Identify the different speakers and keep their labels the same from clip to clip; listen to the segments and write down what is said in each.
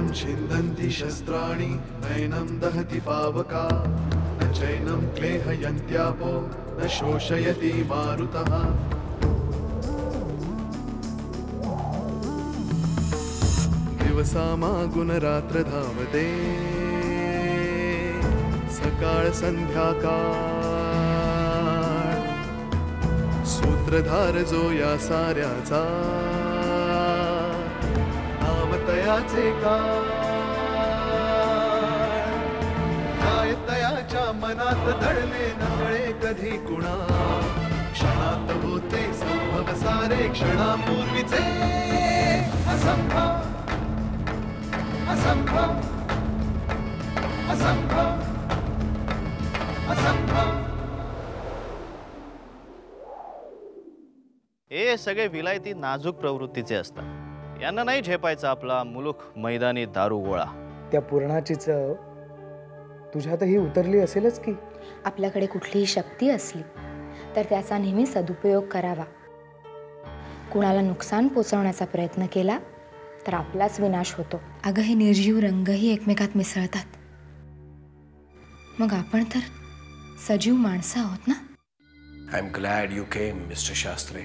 Speaker 1: नैनं छिन्दन्ति शस्त्राणि नैनं दहति पावका न चैनं क्लेहयन्त्यापो न शोषयति मारुतः दिवसामागुणरात्र धावते सकाळ संध्याकाळ सूत्रधार जो या साऱ्याचा नामतयाचे काय तयाच्या मनात दडले नकळे कधी कुणा क्षणात होते संभव सारे क्षणापूर्वीचे असंभव असंभव असंभव असंभव।
Speaker 2: हे सगळे विलायती नाजूक प्रवृत्तीचे असतात। यांना नाही झेपायचा आपला मुलूक मैदानी दारू गोळा।
Speaker 3: त्या पूर्णाची चव तुझ्यातही उतरली असेलच की।
Speaker 4: आपल्याकडे कुठलीही शक्ती असली तर त्याचा नेहमी सदुपयोग करावा। कुणाला नुकसान पोचवण्याचा प्रयत्न केला तर आपलाच विनाश होतो। अगं हे निर्जीव रंगही एकमेकात मिसळतात, मग आपण तर सजीव माणसं आहोत ना।
Speaker 5: I am glad you came mister Shastri.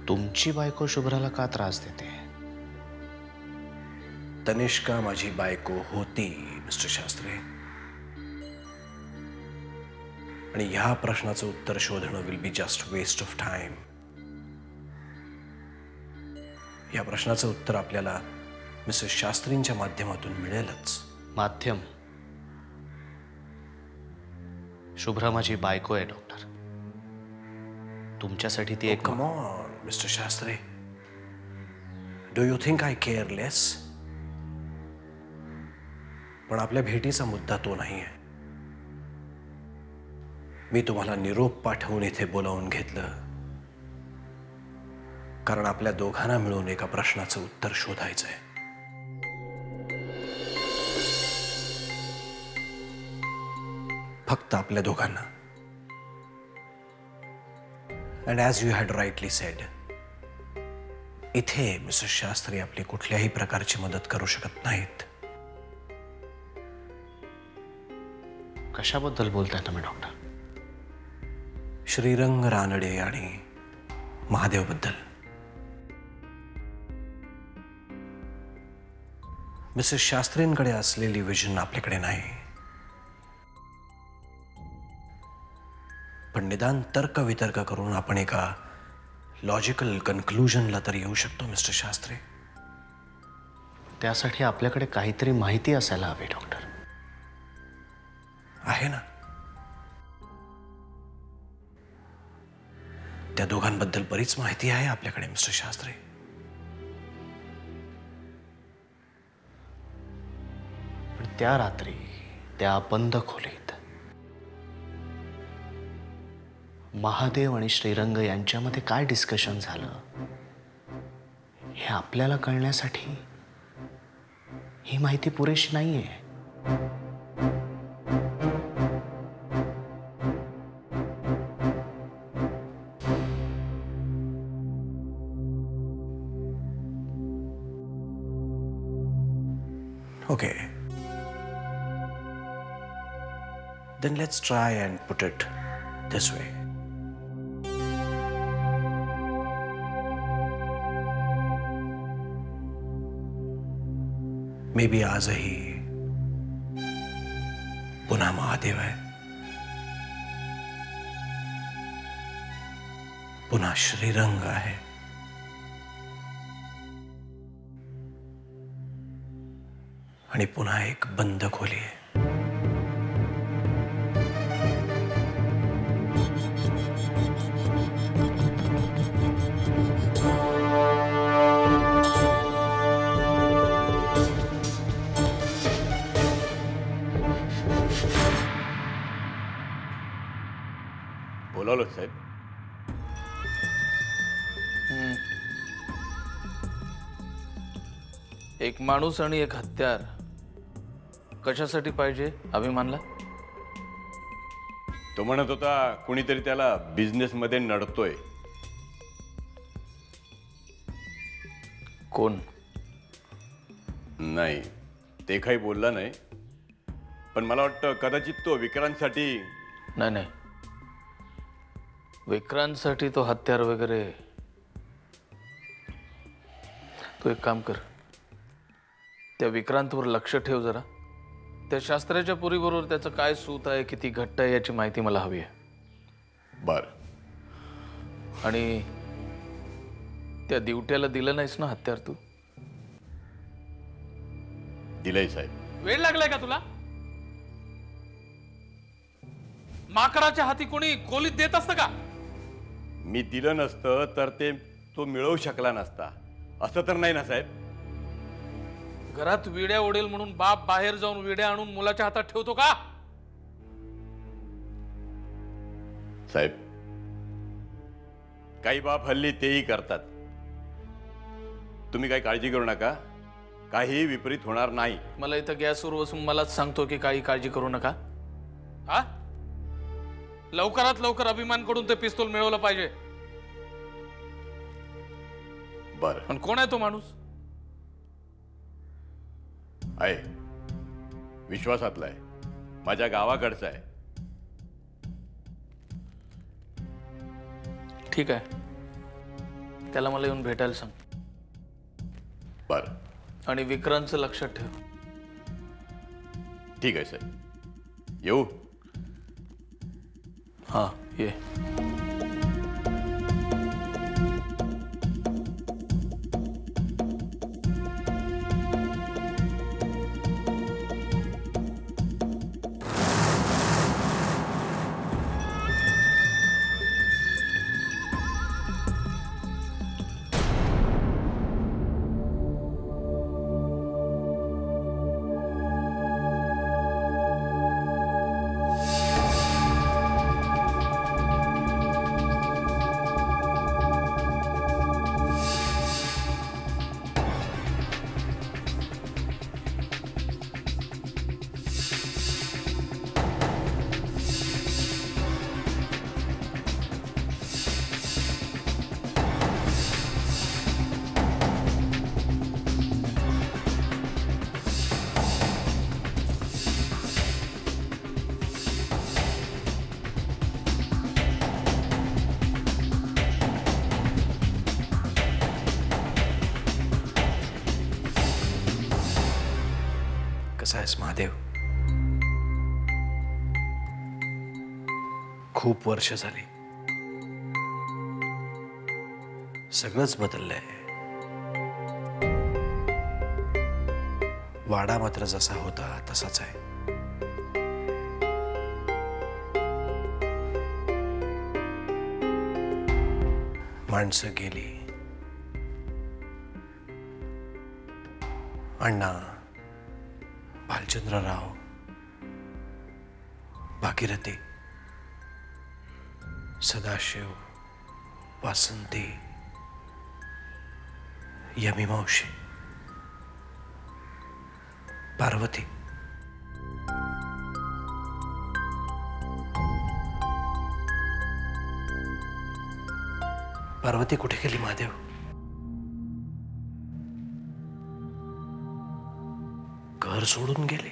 Speaker 2: तुमची बायको शुभ्राला का त्रास देते?
Speaker 5: तनिष्का माझी बायको होती मिस्टर शास्त्री, आणि ह्या प्रश्नाचं उत्तर शोधणं will be just waste of time. या प्रश्नाचं उत्तर आपल्याला मिसेस शास्त्रींच्या माध्यमातून मिळेलच।
Speaker 2: माध्यम? शुभ्रा माझी बायको आहे डॉक्टर। तुमच्यासाठी ती एक
Speaker 5: come on mister Shastri, do you think I care less? पण आपल्या भेटीचा मुद्दा तो नाही आहे। मी तुम्हाला निरोप पाठवून इथे बोलावून घेतलं कारण आपल्या दोघांना मिळून एका प्रश्नाचं उत्तर शोधायचंय। फक्त आपल्या दोघांना। And as you had rightly sed, इथे मिसेस शास्त्री आपली कुठल्याही प्रकारची मदत करू शकत नाहीत।
Speaker 2: कशाबद्दल बोलताय तुम्ही डॉक्टर?
Speaker 5: श्रीरंग रानडे आणि महादेव बद्दल। मिसेस शास्त्रींकडे असलेली विजन आपल्याकडे नाही, पण निदान तर्क वितर्क करून आपण एका लॉजिकल कन्क्लुजनला तर येऊ शकतो मिस्टर शास्त्री।
Speaker 2: त्यासाठी आपल्याकडे काहीतरी माहिती असायला हवी डॉक्टर।
Speaker 5: आहे ना, त्या दोघांबद्दल बरीच माहिती आहे आपल्याकडे मिस्टर शास्त्री।
Speaker 2: पण त्या रात्री त्या बंद खोलीत महादेव आणि श्रीरंग यांच्यामध्ये काय डिस्कशन झालं हे आपल्याला कळण्यासाठी ही माहिती पुरेशी नाहीये।
Speaker 5: Okay. Then let's try and put it this way. Maybe आजही पुन्हा महादेव आहे, पुन्हा श्रीरंग आहे, आणि पुन्हा एक बंद खोली आहे।
Speaker 6: बोलावलं साहेब?
Speaker 7: एक माणूस आणि एक हत्यार कशासाठी पाहिजे अभिमानला?
Speaker 6: तो म्हणत होता कुणीतरी त्याला बिझनेस मध्ये नडतोय।
Speaker 7: कोण?
Speaker 6: नाही, ते काही बोलला नाही, पण मला वाटतं कदाचित तो विक्रांतसाठी.
Speaker 7: नाही नाही, विक्रांतसाठी तो हत्यार वगैरे. तू एक काम कर, त्या विक्रांतवर लक्ष ठेव जरा. त्या शास्त्राच्या पुरीबरोबर त्याचं काय सूत आहे, किती घट्ट आहे, याची माहिती मला हवी आहे.
Speaker 6: बर.
Speaker 7: आणि त्या दिवट्याला दिलं नाहीस ना हत्यार तू?
Speaker 6: दिलंय साहेब.
Speaker 7: वेळ लागलाय का तुला? माकडाच्या हाती कोणी कोलीत देत असतं का?
Speaker 6: मी दिलं नसतं तर ते तो मिळवू शकला नसता, असं तर नाही ना साहेब?
Speaker 7: घरात विड्या ओढेल म्हणून बाप बाहेर जाऊन विड्या आणून मुलाच्या हातात ठेवतो का?
Speaker 6: साहेब, काही बाप हल्ली तेही करतात. तुम्ही काही काळजी करू नका, काही विपरीत होणार नाही.
Speaker 7: मला इथं गॅसवर बसून मलाच सांगतो की काही काळजी करू नका. हा, लवकरात लवकर अभिमानकडून ते पिस्तूल मिळवलं पाहिजे.
Speaker 6: बर.
Speaker 7: पण कोण आहे तो माणूस?
Speaker 6: आहे, विश्वासातला आहे, माझ्या गावाकडचा आहे.
Speaker 7: ठीक आहे, त्याला मला येऊन भेटायला सांग.
Speaker 6: बर.
Speaker 7: आणि विक्रांतचं लक्षात ठेव.
Speaker 6: ठीक आहे साहेब, येऊ.
Speaker 7: हा, ये.
Speaker 5: कसा आहेस महादेव? खूप वर्ष झाली, सगळंच बदललंय. वाडा मात्र जसा होता तसाच आहे. माणसं गेली, अण्णा, भालचंद्रराव, भागीरथी, सदाशिव, वासंती, यमी मावशी, पार्वती. पार्वती कुठे गेली महादेव? घर सोडून गेली,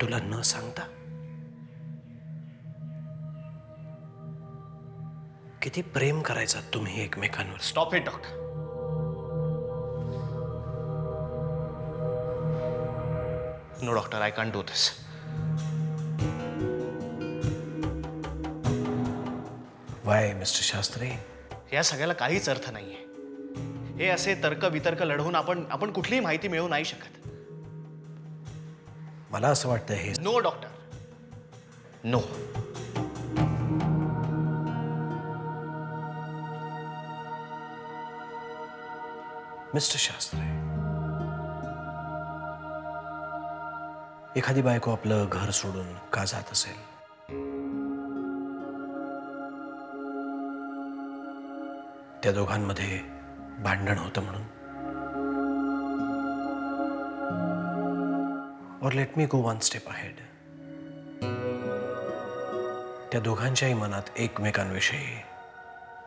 Speaker 5: तुला न सांगता. किती प्रेम करायचा तुम्ही एकमेकांवर.
Speaker 2: Stop it doctor. No doctor, I can't do this.
Speaker 5: Why mister Shastri?
Speaker 2: या सगळ्याला काहीच अर्थ नाहीये. हे असे तर्क वितर्क लढवून आपण कुठलीही माहिती मिळवू नाही शकत.
Speaker 5: मला असं वाटतं हे.
Speaker 2: No doctor, no.
Speaker 5: Mister Shastri, एखादी बायको आपलं घर सोडून का जात असेल? त्या दोघांमध्ये भांडण होतं म्हणून. और let me go one step ahead. त्या दोघांच्याही मनात एकमेकांविषयी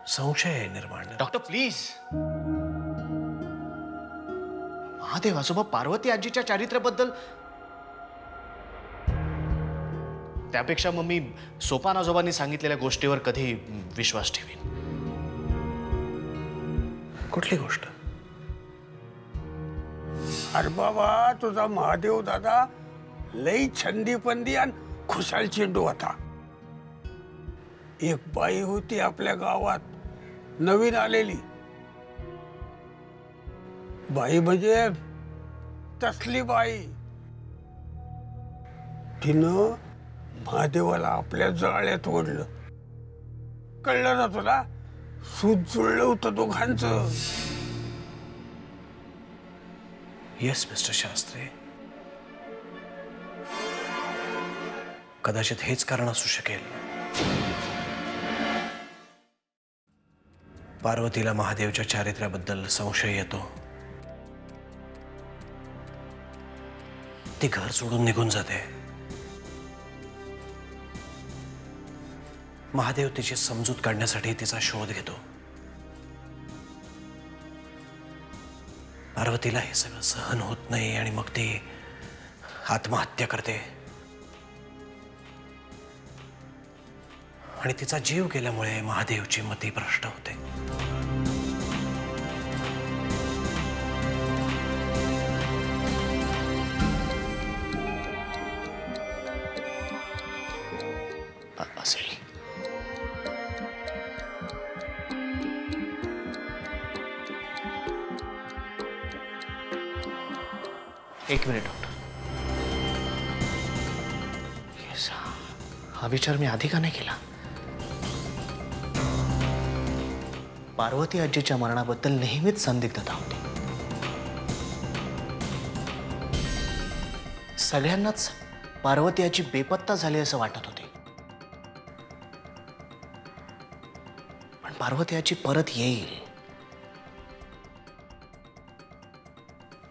Speaker 5: संशय निर्माण.
Speaker 2: Doctor please. महादेव आजोबा पार्वती आजीच्या चारित्र्याबद्दल, त्यापेक्षा मग मी सोपान आजोबांनी सांगितलेल्या गोष्टीवर कधी विश्वास ठेवीन?
Speaker 5: कुठली गोष्ट?
Speaker 8: अरे बाबा, तुझा महादेव दादा लई छंदीपंदी आणि खुशाल चेंडू होता. एक बाई होती आपल्या गावात, नवीन आलेली बाई, म्हणजे तसली बाई. तिनं महादेवाला आपल्या जाळ्यात ओढलं. कळलं ना तुला? सूत जुळलं होतं दोघांचं.
Speaker 5: येस मिस्टर शास्त्री, कदाचित हेच कारण असू शकेल. पार्वतीला महादेवच्या चारित्र्याबद्दल संशय येतो. ती घर सोडून निघून जाते. महादेव तिची समजूत काढण्यासाठी तिचा शोध घेतो. पार्वतीला हे सगळं सहन होत नाही आणि मग ती आत्महत्या करते. आणि तिचा जीव गेल्यामुळे महादेवची मती भ्रष्ट होते.
Speaker 2: असेल. एक मिनिट डॉक्टर. येस, हा विचार मी आधी का नाही केला? पार्वती आजीच्या मरणाबद्दल नेहमीच संदिग्धता होती. सगळ्यांनाच पार्वती आजी बेपत्ता झाली असं वाटत होते. पण पार्वती आजी परत येईल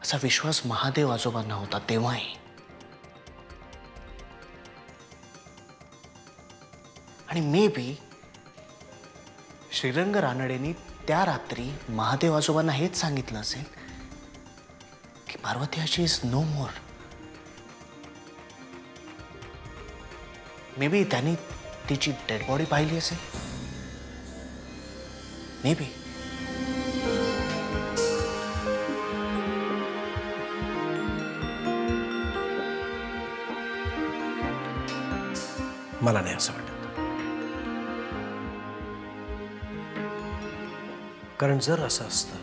Speaker 2: असा विश्वास महादेव आजोबांना होता तेव्हाही. आणि मे बी श्रीरंग रानडेंनी त्या रात्री महादेव आजोबांना हेच सांगितलं असेल की पार्वती आजी is no more. May be त्यांनी तिची डेड बॉडी पाहिली असेल. May be.
Speaker 5: मला नाही असं वाटत. कारण जर असं असतं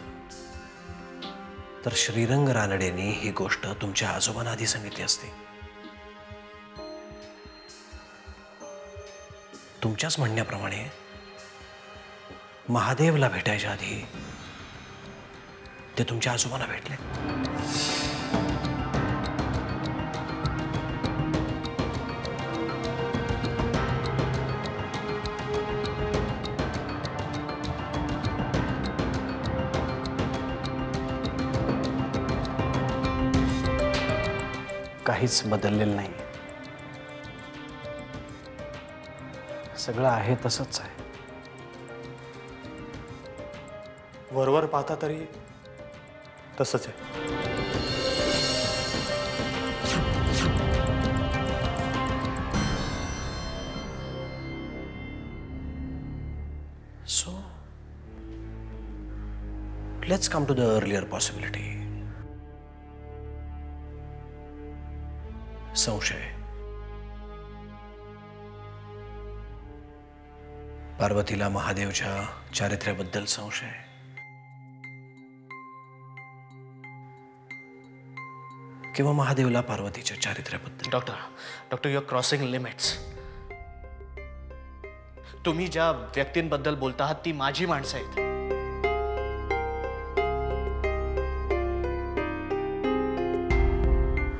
Speaker 5: तर श्रीरंग रानडेंनी ही गोष्ट तुमच्या आजोबांना आधी सांगितली असती. तुमच्याच म्हणण्याप्रमाणे महादेवला भेटायच्या आधी ते तुमच्या आजोबांना भेटले. काहीच बदललेलं नाही. सगळं आहे तसंच आहे.
Speaker 9: वरवर पाहता तरी तसंच आहे.
Speaker 5: So let's come to the earlier possibility. संशय. पार्वतीला महादेवच्या चारित्र्याबद्दल संशय. किंवा महादेवला पार्वतीच्या चारित्र्याबद्दल.
Speaker 2: Doctor you are crossing limits. तुम्ही ज्या व्यक्तींबद्दल बोलता आहात ती माझी माणसं आहेत.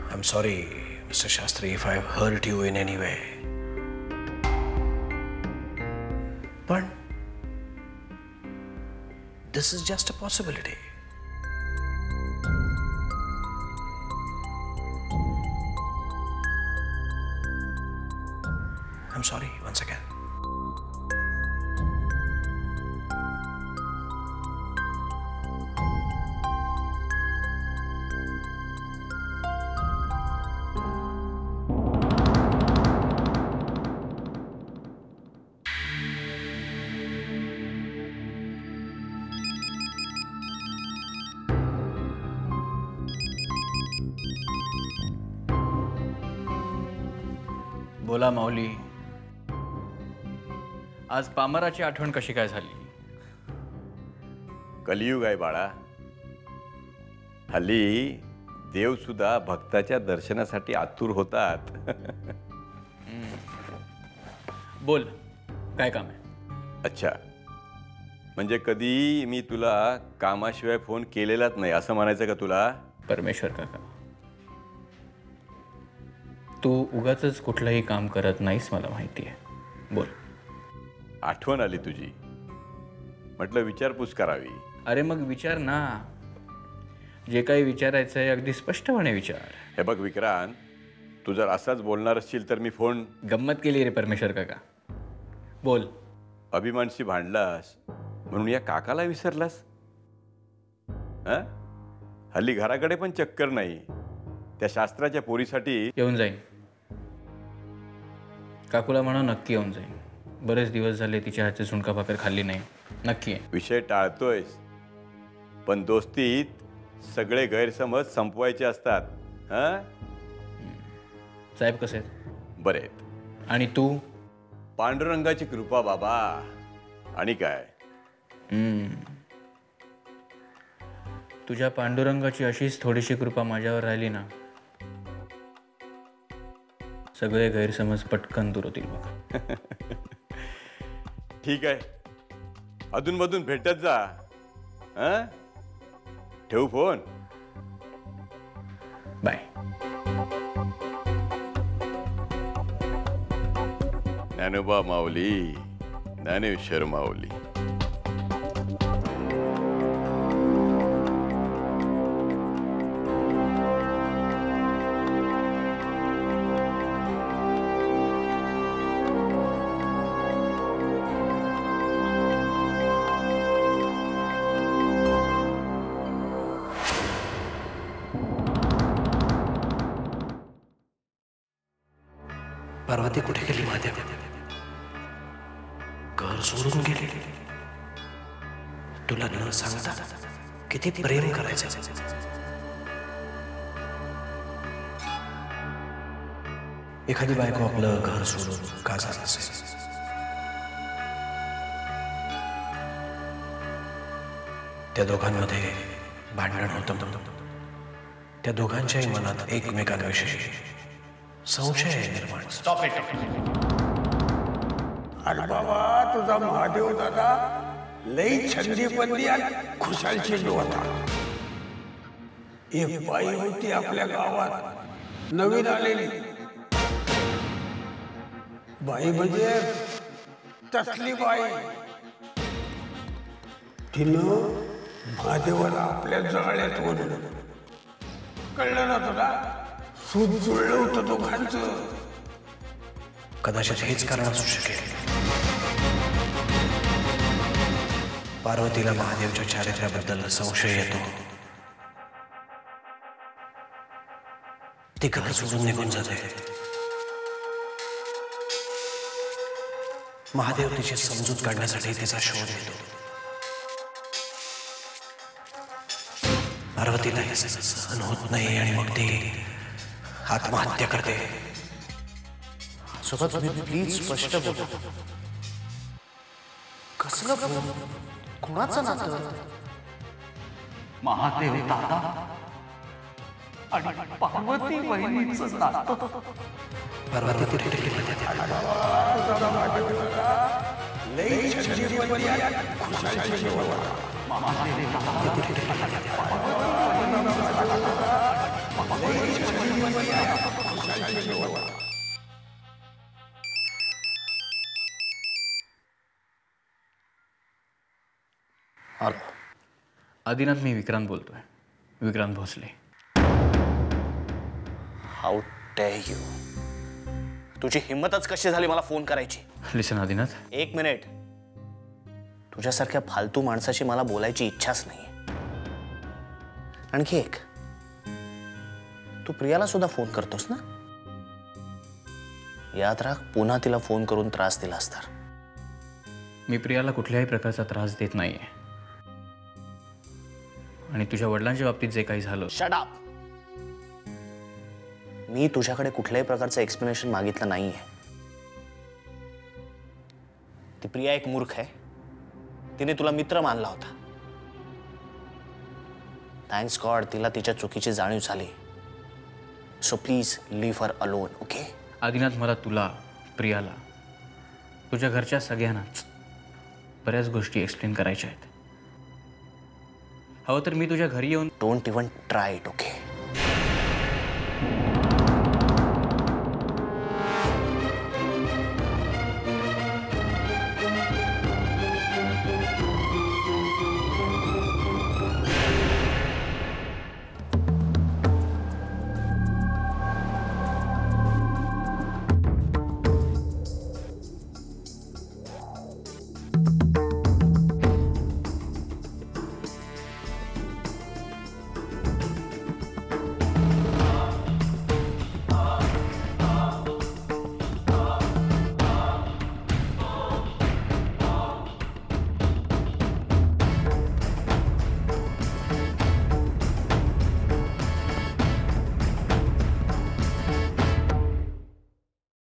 Speaker 5: I am sorry mister Shastri if I have hurt you in any way. पण this is just a possibility. I'm sorry once again.
Speaker 10: बोला माऊली. आज पामराची आठवण कशी काय झाली?
Speaker 6: कलियुग आहे बाळा. हल्ली देव सुद्धा भक्ताच्या दर्शनासाठी आतुर होतात.
Speaker 10: बोल, काय काम आहे?
Speaker 6: अच्छा, म्हणजे कधी मी तुला कामाशिवाय फोन केलेलाच नाही असं म्हणायचं का तुला?
Speaker 10: परमेश्वर काका, तू उगाचच कुठलंही काम करत नाहीस मला माहिती आहे. बोल.
Speaker 6: आठवण आली तुझी, म्हटलं विचारपूस करावी.
Speaker 10: अरे मग विचार ना. जे काही विचारायचं आहे अगदी स्पष्टपणे विचार.
Speaker 6: हे बघ विक्रांत, तू जर असाच बोलणार असशील तर मी फोन.
Speaker 10: गंमत केली रे परमेश्वर काका. बोल.
Speaker 6: अभिमानशी भांडलास म्हणून या काकाला विसरलास? हल्ली घराकडे पण चक्कर नाही. त्या शास्त्राच्या पोरीसाठी
Speaker 10: येऊन जाईन. काकूला म्हणा नक्की येऊन जाईन. बरेच दिवस झाले तिच्या हातची झुणका भाकर खाल्ली नाही. नक्की आहे.
Speaker 6: विषय टाळतोयस, पण दोस्तीत सगळे गैरसमज संपवायचे असतात.
Speaker 10: साहेब कसे आहेत?
Speaker 6: बरे आहेत.
Speaker 10: आणि तू?
Speaker 6: पांडुरंगाची कृपा बाबा. आणि काय?
Speaker 10: तुझ्या पांडुरंगाची अशीच थोडीशी कृपा माझ्यावर राहिली ना, सगळे गैरसमज पटकन दूर होतील बघ.
Speaker 6: ठीक आहे, अधूनमधून भेटत जा. ठेवू फोन.
Speaker 10: बाय.
Speaker 6: ज्ञानोबा माऊली, ज्ञानेश्वर माऊली.
Speaker 5: पार्वती कुठे गेली महादेव? घर सोडून गेली. तुला न सांगता किती प्रेम करायचं. एखादी बायको आपलं घर सोडून का जात असेल? त्या दोघांमध्ये भांडण होतं. त्या दोघांच्याही मनात एकमेकांविषयी संशय निर्माण.
Speaker 8: अरे बाबा, तुझा महादेव दादा लई छंदीपंदी आणि खुशाल चेंडू होता. एक बाई होती आपल्या गावात नवीन आलेली. बाई म्हणजे तसली बाई. तिनं महादेवाला आपल्या जवळ्यात ओढलं. कळलं ना तुला? सूत जुळलं होतं दोघांचं.
Speaker 5: कदाचित हेच कारण असू शकेल. पार्वतीला महादेवच्या चारित्र्याबद्दल संशय येतो. ती घर सोडून निघून जाते. महादेव तिची समजूत काढण्यासाठी तिचा शोध घेतो. पार्वतीला हे सहन होत नाही आणि मग ती आत्महत्या करते.
Speaker 9: सोबत तुम्ही प्लीज स्पष्ट बोला. कसलं फोन? कुणाचं नातं?
Speaker 11: महादेव दादा आणि पार्वती बहिणीचं नातं.
Speaker 5: पार्वती कुठे गेली?
Speaker 8: लई छंदीपंदी आणि खुशाल चेंडू होता.
Speaker 10: आदिनाथ, मी विक्रांत बोलतोय. Vikrant Bhosale.
Speaker 2: How dare you. तुझी हिंमतच कशी झाली मला फोन करायची?
Speaker 10: लिसन आदिनाथ,
Speaker 2: एक मिनिट. तुझ्यासारख्या फालतू माणसाशी मला बोलायची इच्छाच नाही. आणखी एक, तू प्रियाला सुद्धा फोन करतोस ना? याद राख, पुन्हा तिला फोन करून त्रास दिलास तर.
Speaker 10: मी प्रियाला कुठल्याही प्रकारचा त्रास देत नाहीये. आणि तुझ्या वडिलांच्या बाबतीत जे काही झालं.
Speaker 2: Shut up. मी तुझ्याकडे कुठल्याही प्रकारचं एक्सप्लेनेशन मागितलं नाहीये.
Speaker 9: ती प्रिया एक मूर्ख आहे. तिने तुला मित्र मानला होता. थँक्स गॉड तिला तिच्या चुकीची जाणीव झाली. So please leave her alone. Okay.
Speaker 10: Adinath, मला तुला, प्रियाला, तुझ्या घरच्या सगळ्यांनाच बऱ्याच गोष्टी एक्सप्लेन करायच्या आहेत. हवं तर मी तुझ्या घरी येऊन.
Speaker 9: Don't even try it. Okay.